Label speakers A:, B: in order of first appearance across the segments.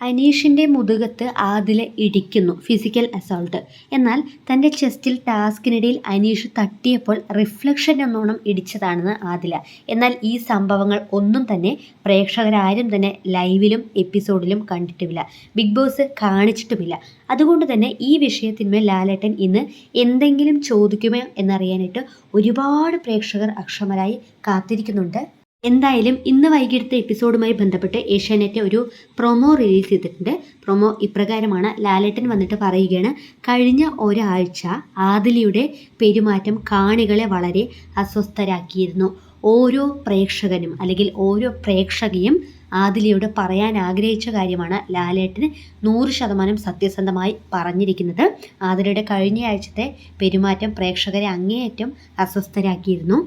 A: അനീഷിൻ്റെ മുതുകത്ത് Adila ഇടിക്കുന്നു, physical assault. എന്നാൽ തൻ്റെ ചെസ്റ്റിൽ ടാസ്കിനിടയിൽ Aneesh തട്ടിയപ്പോൾ reflection എന്നോണം ഇടിച്ചതാണെന്ന് ആദില. എന്നാൽ ഈ സംഭവങ്ങൾ ഒന്നും തന്നെ പ്രേക്ഷകരാരും തന്നെ ലൈവിലും എപ്പിസോഡിലും കണ്ടിട്ടുമില്ല, ബിഗ് ബോസ് കാണിച്ചിട്ടുമില്ല. അതുകൊണ്ട് തന്നെ ഈ വിഷയത്തിന്മേൽ ലാലേട്ടൻ ഇന്ന് എന്തെങ്കിലും ചോദിക്കുമോ എന്നറിയാനായിട്ട് ഒരുപാട് പ്രേക്ഷകർ അക്ഷമരായി കാത്തിരിക്കുന്നുണ്ട്. എന്തായാലും ഇന്ന് വൈകിട്ടത്തെ എപ്പിസോഡുമായി ബന്ധപ്പെട്ട് ഏഷ്യാനെറ്റ് ഒരു പ്രൊമോ റിലീസ് ചെയ്തിട്ടുണ്ട്. പ്രൊമോ ഇപ്രകാരമാണ്. ലാലേട്ടൻ വന്നിട്ട് പറയുകയാണ്, കഴിഞ്ഞ ഒരാഴ്ച ആദിലയുടെ പെരുമാറ്റം കാണികളെ വളരെ അസ്വസ്ഥരാക്കിയിരുന്നു. ഓരോ പ്രേക്ഷകനും അല്ലെങ്കിൽ ഓരോ പ്രേക്ഷകയും ആദിലയോട് പറയാൻ ആഗ്രഹിച്ച കാര്യമാണ് ലാലേട്ടന് 100% സത്യസന്ധമായി പറഞ്ഞിരിക്കുന്നത്. ആദിലയുടെ കഴിഞ്ഞ ആഴ്ചത്തെ പെരുമാറ്റം പ്രേക്ഷകരെ അങ്ങേയറ്റം അസ്വസ്ഥരാക്കിയിരുന്നു.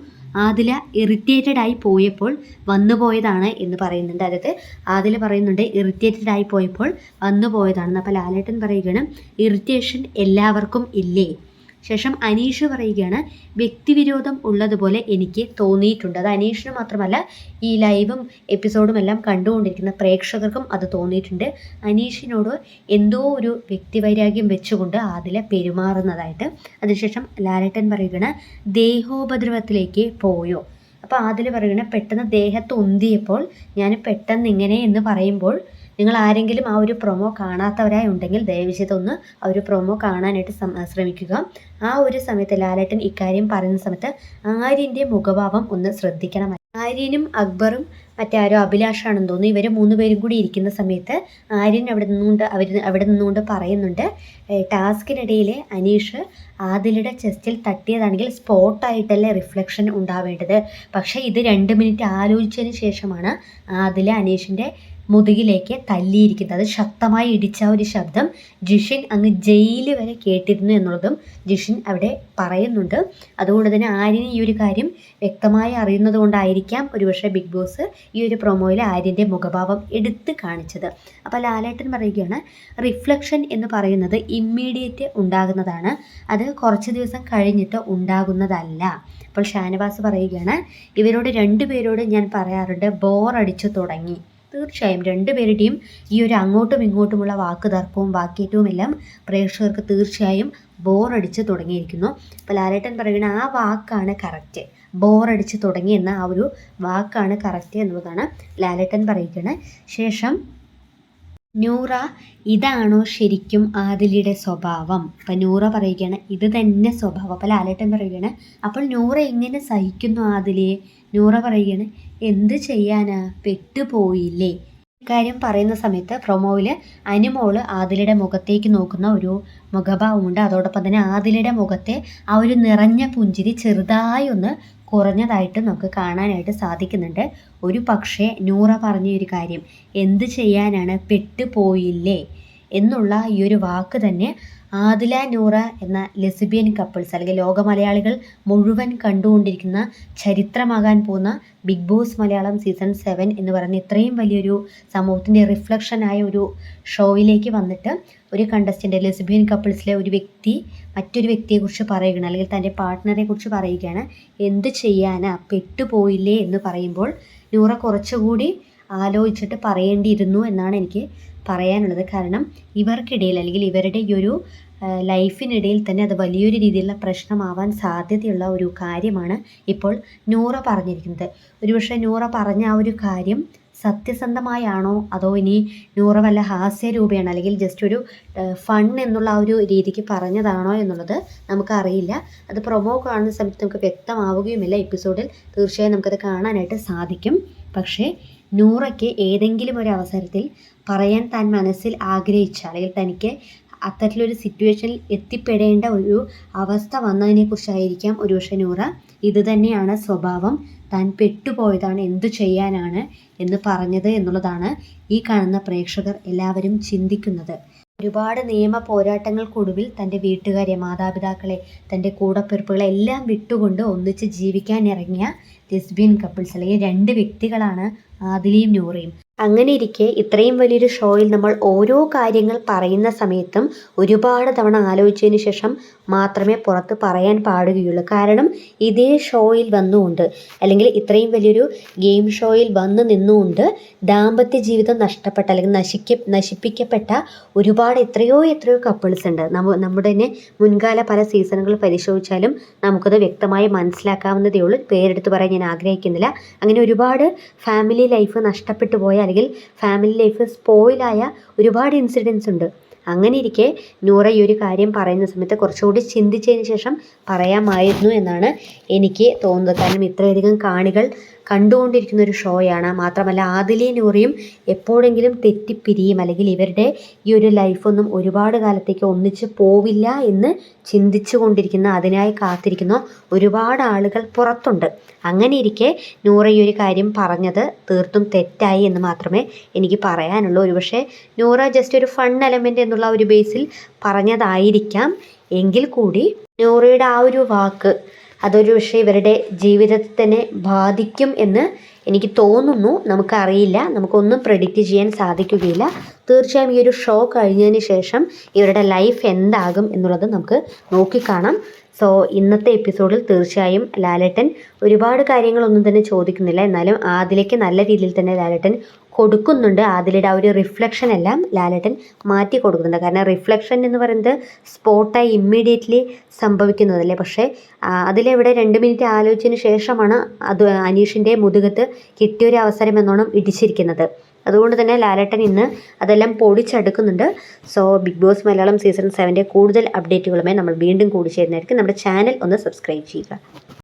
A: ആദില ഇറിറ്റേറ്റഡ് ആയി പോയപ്പോൾ വന്നുപോയതാണ് എന്ന് പറയുന്നുണ്ട്. അതായത് ആദില പറയുന്നുണ്ട് ഇറിറ്റേറ്റഡ് ആയി പോയപ്പോൾ വന്നുപോയതാണെന്ന്. അപ്പോൾ ലാലേട്ടൻ പറയുകയാണ്, ഇറിറ്റേഷൻ എല്ലാവർക്കും ഇല്ലേ? ശേഷം അനീഷ് പറയുകയാണ്, വ്യക്തിവിരോധം ഉള്ളതുപോലെ എനിക്ക് തോന്നിയിട്ടുണ്ട്. അത് അനീഷിന് മാത്രമല്ല, ഈ ലൈവും എപ്പിസോഡും എല്ലാം കണ്ടുകൊണ്ടിരിക്കുന്ന പ്രേക്ഷകർക്കും അത് തോന്നിയിട്ടുണ്ട്. അനീഷിനോട് എന്തോ ഒരു വ്യക്തിവൈരാഗ്യം വെച്ചുകൊണ്ട് ആദില പെരുമാറുന്നതായിട്ട്. അതിനുശേഷം ലാലേട്ടൻ പറയുകയാണ്, ദേഹോപദ്രവത്തിലേക്ക് പോയോ? അപ്പോൾ ആദില പറയുകയാണ്, പെട്ടെന്ന് ദേഹത്ത് ഉന്തിയപ്പോൾ ഞാൻ പെട്ടെന്ന് ഇങ്ങനെ എന്ന് പറയുമ്പോൾ നിങ്ങൾ ആരെങ്കിലും ആ ഒരു പ്രൊമോ കാണാത്തവരായി ഉണ്ടെങ്കിൽ ദയവ് ചെയ്തൊന്ന് ആ ഒരു പ്രൊമോ കാണാനായിട്ട് ശ്രമിക്കുക. ആ ഒരു സമയത്ത് ലാലേട്ടൻ ഇക്കാര്യം പറയുന്ന സമയത്ത് ആര്യൻ്റെ മുഖഭാവം ഒന്ന് ശ്രദ്ധിക്കണം. ആര്യനും അക്ബറും മറ്റാരോ അഭിലാഷാണെന്ന് തോന്നുന്നു, ഇവർ 3 പേരും കൂടി ഇരിക്കുന്ന സമയത്ത് ആര്യൻ അവിടെ നിന്നുകൊണ്ട് പറയുന്നുണ്ട്, ടാസ്കിനിടയിൽ അനീഷ് ആദിലയുടെ ചെസ്റ്റിൽ തട്ടിയതാണെങ്കിൽ സ്പോട്ടായിട്ടല്ലേ റിഫ്ലക്ഷൻ ഉണ്ടാവേണ്ടത്. പക്ഷേ ഇത് 2 മിനിറ്റ് ആലോചിച്ചതിന് ശേഷമാണ് ആദില അനീഷിൻ്റെ മുതുകിലേക്ക് തല്ലിയിരിക്കുന്നത്. ശക്തമായി ഇടിച്ച ഒരു ശബ്ദം ജിഷിൻ അങ്ങ് ജയിൽ വരെ കേട്ടിരുന്നു എന്നുള്ളതും ജിഷിൻ അവിടെ പറയുന്നുണ്ട്. അതുകൊണ്ട് തന്നെ ആര്യന് ഈ ഒരു കാര്യം വ്യക്തമായി അറിയുന്നത് കൊണ്ടായിരിക്കാം ഒരുപക്ഷെ ബിഗ് ബോസ് ഈ ഒരു പ്രൊമോയിൽ ആര്യൻ്റെ മുഖഭാവം എടുത്ത് കാണിച്ചത്. അപ്പോൾ ലാലേട്ടൻ പറയുകയാണ്, റിഫ്ലക്ഷൻ എന്ന് പറയുന്നത് ഇമ്മീഡിയറ്റ് ഉണ്ടാകുന്നതാണ്, അത് കുറച്ച് ദിവസം കഴിഞ്ഞിട്ട് ഉണ്ടാകുന്നതല്ല. അപ്പോൾ ഷാനവാസ് പറയുകയാണ്, ഇവരോട് 2 പേരോട് ഞാൻ പറയാറുണ്ട്, ബോറടിച്ചു തുടങ്ങി. തീർച്ചയായും 2 പേരുടെയും ഈ ഒരു അങ്ങോട്ടും ഇങ്ങോട്ടുമുള്ള വാക്ക് തർക്കവും വാക്കേറ്റവും എല്ലാം പ്രേക്ഷകർക്ക് തീർച്ചയായും ബോറടിച്ച് തുടങ്ങിയിരിക്കുന്നു. അപ്പോൾ ലാലേട്ടൻ പറയുന്ന ആ വാക്കാണ് കറക്റ്റ്, ബോറടിച്ച് തുടങ്ങി എന്ന ആ ഒരു വാക്കാണ് കറക്റ്റ് എന്നുള്ളതാണ് ലാലേട്ടൻ പറയുകയാണ്. ശേഷം നൂറ, ഇതാണോ ശരിക്കും ആദിലയുടെ സ്വഭാവം? അപ്പം നൂറ പറയുകയാണ്, ഇത് തന്നെ സ്വഭാവം. അപ്പോൾ ലാലേട്ടൻ പറയുകയാണ്, അപ്പോൾ നൂറ എങ്ങനെ സഹിക്കുന്നു ആദിലയെ? നൂറ പറയുകയാണ്, എന്ത് ചെയ്യാനാ, പെട്ടുപോയില്ലേ? ഇക്കാര്യം പറയുന്ന സമയത്ത് പ്രൊമോയിൽ അനുമോള് ആദിലയുടെ മുഖത്തേക്ക് നോക്കുന്ന ഒരു മുഖഭാവമുണ്ട്. അതോടൊപ്പം തന്നെ ആദിലയുടെ മുഖത്തെ ആ ഒരു നിറഞ്ഞ പുഞ്ചിരി ചെറുതായി ഒന്ന് കുറഞ്ഞതായിട്ട് നമുക്ക് കാണാനായിട്ട് സാധിക്കുന്നുണ്ട്. ഒരു പക്ഷേ നൂറ പറഞ്ഞ ഒരു കാര്യം, എന്ത് ചെയ്യാനാണ്, പെട്ടുപോയില്ലേ എന്നുള്ള ഈ ഒരു വാക്ക് തന്നെ ആദില നൂറ എന്ന ലെസ്ബിയൻ കപ്പിൾസ് അല്ലെങ്കിൽ ലോക മലയാളികൾ മുഴുവൻ കണ്ടുകൊണ്ടിരിക്കുന്ന ചരിത്രമാകാൻ പോകുന്ന ബിഗ് ബോസ് മലയാളം സീസൺ 7 എന്ന് പറയുന്ന ഇത്രയും വലിയൊരു സമൂഹത്തിൻ്റെ റിഫ്ലക്ഷനായ ഒരു ഷോയിലേക്ക് വന്നിട്ട് ഒരു കണ്ടസ്റ്റൻ്റ്, ലെസ്ബിയൻ കപ്പിൾസിലെ ഒരു വ്യക്തി മറ്റൊരു വ്യക്തിയെക്കുറിച്ച് പറയുകയാണ്, അല്ലെങ്കിൽ തൻ്റെ പാർട്ട്ണറെ കുറിച്ച് പറയുകയാണ്, എന്ത് ചെയ്യാനാ, പെട്ടുപോയില്ലേ എന്ന് പറയുമ്പോൾ നൂറ കുറച്ചുകൂടി ആലോചിച്ചിട്ട് പറയേണ്ടിയിരുന്നു എന്നാണ് എനിക്ക് പറയാനുള്ളത്. കാരണം ഇവർക്കിടയിൽ അല്ലെങ്കിൽ ഇവരുടെ ഈ ഒരു ലൈഫിനിടയിൽ തന്നെ അത് വലിയൊരു രീതിയിലുള്ള പ്രശ്നമാവാൻ സാധ്യതയുള്ള ഒരു കാര്യമാണ് ഇപ്പോൾ നൂറ പറഞ്ഞിരിക്കുന്നത്. ഒരുപക്ഷെ നൂറ പറഞ്ഞ ആ ഒരു കാര്യം സത്യസന്ധമായാണോ അതോ ഇനി നൂറ വല്ല ഹാസ്യരൂപയാണ് അല്ലെങ്കിൽ ജസ്റ്റ് ഒരു ഫൺ എന്നുള്ള ആ ഒരു രീതിക്ക് പറഞ്ഞതാണോ എന്നുള്ളത് നമുക്കറിയില്ല. അത് പ്രൊമോ കാണുന്ന സമയത്ത് നമുക്ക് വ്യക്തമാവുകയുമില്ല. എപ്പിസോഡിൽ തീർച്ചയായും നമുക്കത് കാണാനായിട്ട് സാധിക്കും. പക്ഷേ നൂറയ്ക്ക് ഏതെങ്കിലും ഒരു അവസരത്തിൽ പറയാൻ താൻ മനസ്സിൽ ആഗ്രഹിച്ച അല്ലെങ്കിൽ തനിക്ക് അത്തരത്തിലൊരു സിറ്റുവേഷനിൽ എത്തിപ്പെടേണ്ട ഒരു അവസ്ഥ വന്നതിനെക്കുറിച്ചായിരിക്കാം ഒരുപക്ഷെ നൂറ ഇത് തന്നെയാണ് സ്വഭാവം, താൻ പെട്ടുപോയതാണ്, എന്തു ചെയ്യാനാണ് എന്ന് പറഞ്ഞത് എന്നുള്ളതാണ് ഈ കാണുന്ന പ്രേക്ഷകർ എല്ലാവരും ചിന്തിക്കുന്നത്. ഒരുപാട് നിയമ പോരാട്ടങ്ങൾക്കൊടുവിൽ തൻ്റെ വീട്ടുകാരെ, മാതാപിതാക്കളെ, തൻ്റെ കൂടപ്പിറപ്പുകളെ എല്ലാം വിട്ടുകൊണ്ട് ഒന്നിച്ച് ജീവിക്കാൻ ഇറങ്ങിയ ലെസ്ബിയൻ കപ്പിൾസ് അല്ലെങ്കിൽ 2 വ്യക്തികളാണ് ആദിലയും നൂറയും. അങ്ങനെ ഇരിക്കെ ഇത്രയും വലിയൊരു ഷോയിൽ നമ്മൾ ഓരോ കാര്യങ്ങൾ പറയുന്ന സമയത്തും ഒരുപാട് തവണ ആലോചിച്ചതിന് ശേഷം മാത്രമേ പുറത്ത് പറയാൻ പാടുകയുള്ളൂ. കാരണം ഇതേ ഷോയിൽ വന്നുകൊണ്ട് അല്ലെങ്കിൽ ഇത്രയും വലിയൊരു ഗെയിം ഷോയിൽ വന്ന് നിന്നുകൊണ്ട് ദാമ്പത്യ ജീവിതം നഷ്ടപ്പെട്ട അല്ലെങ്കിൽ നശിപ്പിക്കപ്പെട്ട ഒരുപാട് എത്രയോ കപ്പിൾസ് ഉണ്ട്. നമ്മുടെ തന്നെ മുൻകാല പല സീസണുകൾ പരിശോധിച്ചാലും നമുക്കത് വ്യക്തമായി മനസ്സിലാക്കാവുന്നതേ ഉള്ളൂ. പേരെടുത്ത് പറയാൻ ഞാൻ ആഗ്രഹിക്കുന്നില്ല. അങ്ങനെ ഒരുപാട് ഫാമിലി ലൈഫ് നഷ്ടപ്പെട്ടു പോയ അല്ലെങ്കിൽ ഫാമിലി ലൈഫ് സ്പോയിലായ ഒരുപാട് ഇൻസിഡൻസ് ഉണ്ട്. അങ്ങനെ ഇരിക്കെ നൂറ ഈ ഒരു കാര്യം പറയുന്ന സമയത്ത് കുറച്ചുകൂടി ചിന്തിച്ചതിന് ശേഷം പറയാമായിരുന്നു എന്നാണ് എനിക്ക് തോന്നുന്നത്. കാരണം ഇത്രയധികം കാണികൾ കണ്ടുകൊണ്ടിരിക്കുന്ന ഒരു ഷോയാണ്. മാത്രമല്ല ആദിലയും നൂറയും എപ്പോഴെങ്കിലും തെറ്റിപ്പിരിയും അല്ലെങ്കിൽ ഇവരുടെ ഈ ഒരു ലൈഫൊന്നും ഒരുപാട് കാലത്തേക്ക് ഒന്നിച്ച് പോവില്ല എന്ന് ചിന്തിച്ചു കൊണ്ടിരിക്കുന്ന, അതിനായി കാത്തിരിക്കുന്ന ഒരുപാട് ആളുകൾ പുറത്തുണ്ട്. അങ്ങനെ ഇരിക്കെ നൂറ ഈ ഒരു കാര്യം പറഞ്ഞത് തീർത്തും തെറ്റായി എന്ന് മാത്രമേ എനിക്ക് പറയാനുള്ളൂ. ഒരുപക്ഷെ നൂറ ജസ്റ്റ് ഒരു ഫൺ എലമെൻ്റ് എന്നുള്ള ഒരു ബേസിൽ പറഞ്ഞതായിരിക്കാം. എങ്കിൽ കൂടി നൂറയുടെ ആ ഒരു വാക്ക് അതൊരു പക്ഷേ ഇവരുടെ ജീവിതത്തെ തന്നെ ബാധിക്കും എന്ന് എനിക്ക് തോന്നുന്നു. നമുക്കറിയില്ല, നമുക്കൊന്നും പ്രെഡിക്റ്റ് ചെയ്യാൻ സാധിക്കുകയില്ല. തീർച്ചയായും ഈ ഒരു ഷോ കഴിഞ്ഞതിന് ശേഷം ഇവരുടെ ലൈഫ് എന്താകും എന്നുള്ളത് നമുക്ക് നോക്കിക്കാണാം. സോ ഇന്നത്തെ എപ്പിസോഡിൽ തീർച്ചയായും ലാലേട്ടൻ ഒരുപാട് കാര്യങ്ങളൊന്നും തന്നെ ചോദിക്കുന്നില്ല. എന്നാലും ആദിലേക്ക് നല്ല രീതിയിൽ തന്നെ ലാലേട്ടൻ കൊടുക്കുന്നുണ്ട്. ആദിലയുടെ ആ ഒരു റിഫ്ലക്ഷൻ എല്ലാം ലാലേട്ടൻ മാറ്റി കൊടുക്കുന്നുണ്ട്. കാരണം റിഫ്ലക്ഷൻ എന്ന് പറയുന്നത് സ്പോട്ടായി ഇമ്മീഡിയറ്റ്ലി സംഭവിക്കുന്നതല്ലേ. പക്ഷേ അതിലെവിടെ 2 മിനിറ്റ് ആലോചിച്ചതിന് ശേഷമാണ് അത് അനീഷിൻ്റെ മുതുകത്ത് കിട്ടിയൊരു അവസരം എന്നോണം ഇടിച്ചിരിക്കുന്നത്. അതുകൊണ്ട് തന്നെ ലാലേട്ടൻ ഇന്ന് അതെല്ലാം പൊടിച്ചെടുക്കുന്നുണ്ട്. So big boss Malayalam season 7 കൂടുതൽ അപ്ഡേറ്റുകളുമായി നമ്മൾ വീണ്ടും കൂടി ചേരുന്നതായിരിക്കും. നമ്മുടെ ചാനൽ ഒന്ന് സബ്സ്ക്രൈബ് ചെയ്യുക.